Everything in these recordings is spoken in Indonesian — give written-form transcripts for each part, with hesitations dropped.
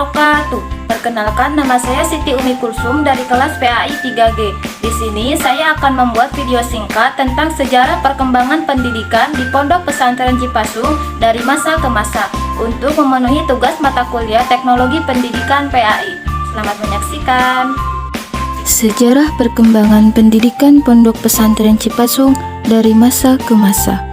wabarakatuh. Perkenalkan, nama saya Siti Umi Kulsum dari kelas PAI 3G. Di sini saya akan membuat video singkat tentang sejarah perkembangan pendidikan di Pondok Pesantren Cipasung dari masa ke masa untuk memenuhi tugas mata kuliah Teknologi Pendidikan PAI. Selamat menyaksikan. Sejarah perkembangan pendidikan Pondok Pesantren Cipasung dari masa ke masa.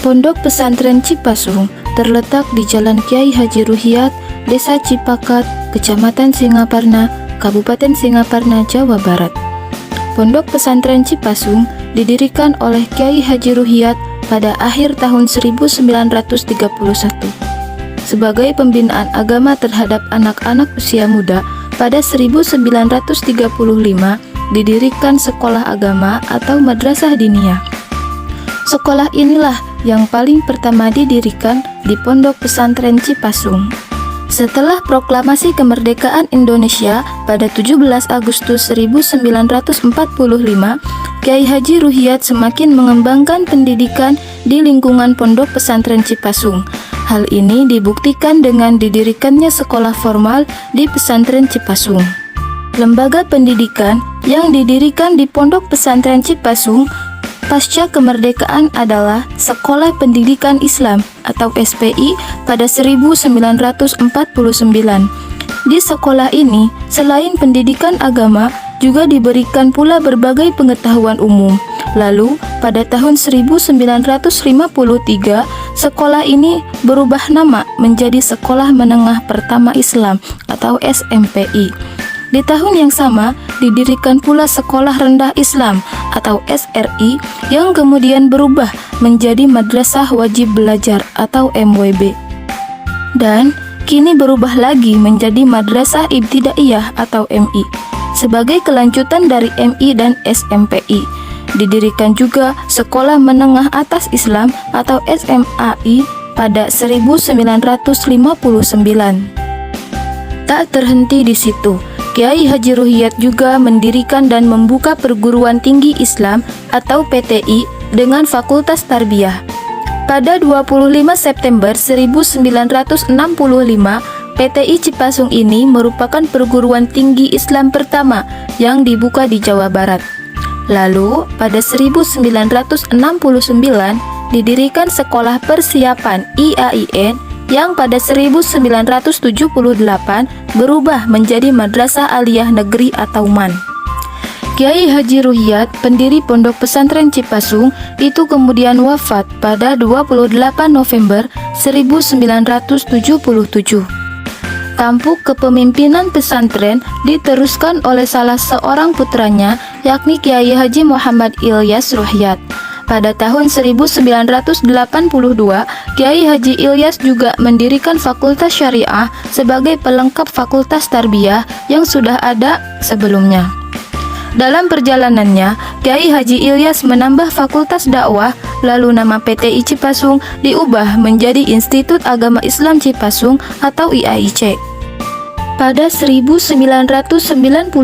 Pondok Pesantren Cipasung terletak di Jalan Kiai Haji Ruhiyat, Desa Cipakat, Kecamatan Singaparna, Kabupaten Singaparna, Jawa Barat. Pondok Pesantren Cipasung didirikan oleh Kiai Haji Ruhiyat pada akhir tahun 1931 sebagai pembinaan agama terhadap anak-anak usia muda. Pada 1935 didirikan sekolah agama atau madrasah diniyah. Sekolah inilah yang paling pertama didirikan di Pondok Pesantren Cipasung. Setelah proklamasi kemerdekaan Indonesia pada 17 Agustus 1945, Kiai Haji Ruhiyat semakin mengembangkan pendidikan di lingkungan Pondok Pesantren Cipasung. Hal ini dibuktikan dengan didirikannya sekolah formal di Pesantren Cipasung. Lembaga pendidikan yang didirikan di Pondok Pesantren Cipasung pasca kemerdekaan adalah Sekolah Pendidikan Islam atau SPI pada 1949. Di sekolah ini, selain pendidikan agama, juga diberikan pula berbagai pengetahuan umum. Lalu, pada tahun 1953, sekolah ini berubah nama menjadi Sekolah Menengah Pertama Islam atau SMPI. Di tahun yang sama, didirikan pula Sekolah Rendah Islam atau SRI yang kemudian berubah menjadi Madrasah Wajib Belajar atau MWB. Dan kini berubah lagi menjadi Madrasah Ibtidaiyah atau MI sebagai kelanjutan dari MI dan SMPI. Didirikan juga Sekolah Menengah Atas Islam atau SMAI pada 1959. Tak terhenti di situ, Kiai Haji Ruhiyat juga mendirikan dan membuka perguruan tinggi Islam atau PTI dengan Fakultas Tarbiyah. Pada 25 September 1965, PTI Cipasung ini merupakan perguruan tinggi Islam pertama yang dibuka di Jawa Barat. Lalu, pada 1969 didirikan Sekolah Persiapan IAIN yang pada 1978 berubah menjadi Madrasah Aliyah Negeri atau MAN. Kiai Haji Ruhiyat, pendiri Pondok Pesantren Cipasung, itu kemudian wafat pada 28 November 1977. Tampuk kepemimpinan pesantren diteruskan oleh salah seorang putranya, yakni Kiai Haji Muhammad Ilyas Ruhiyat. Pada tahun 1982, Kiai Haji Ilyas juga mendirikan Fakultas Syariah sebagai pelengkap Fakultas Tarbiyah yang sudah ada sebelumnya. Dalam perjalanannya, Kiai Haji Ilyas menambah Fakultas Dakwah, lalu nama PTI Cipasung diubah menjadi Institut Agama Islam Cipasung atau IAIC. Pada 1992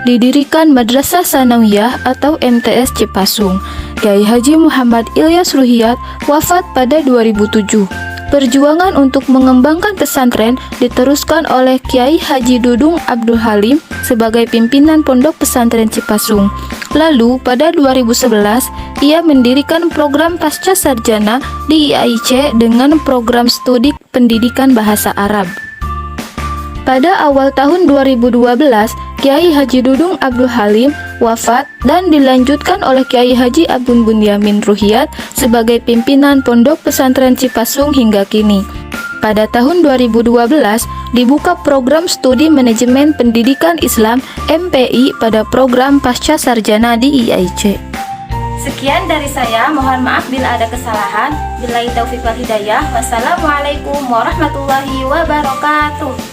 didirikan Madrasah Sanawiyah atau MTS Cipasung. Kiai Haji Muhammad Ilyas Ruhiyat wafat pada 2007. Perjuangan untuk mengembangkan pesantren diteruskan oleh Kiai Haji Dudung Abdul Halim sebagai pimpinan Pondok Pesantren Cipasung. Lalu pada 2011 ia mendirikan program pasca sarjana di IAIC dengan program studi pendidikan bahasa Arab. Pada awal tahun 2012, Kiai Haji Dudung Abdul Halim wafat dan dilanjutkan oleh Kiai Haji Abdul Bunyamin Ruhiyat sebagai pimpinan Pondok Pesantren Cipasung hingga kini. Pada tahun 2012, dibuka program studi manajemen pendidikan Islam MPI pada program pasca sarjana di IAIC. Sekian dari saya, mohon maaf bila ada kesalahan. Billahi taufiq wal hidayah. Wassalamualaikum warahmatullahi wabarakatuh.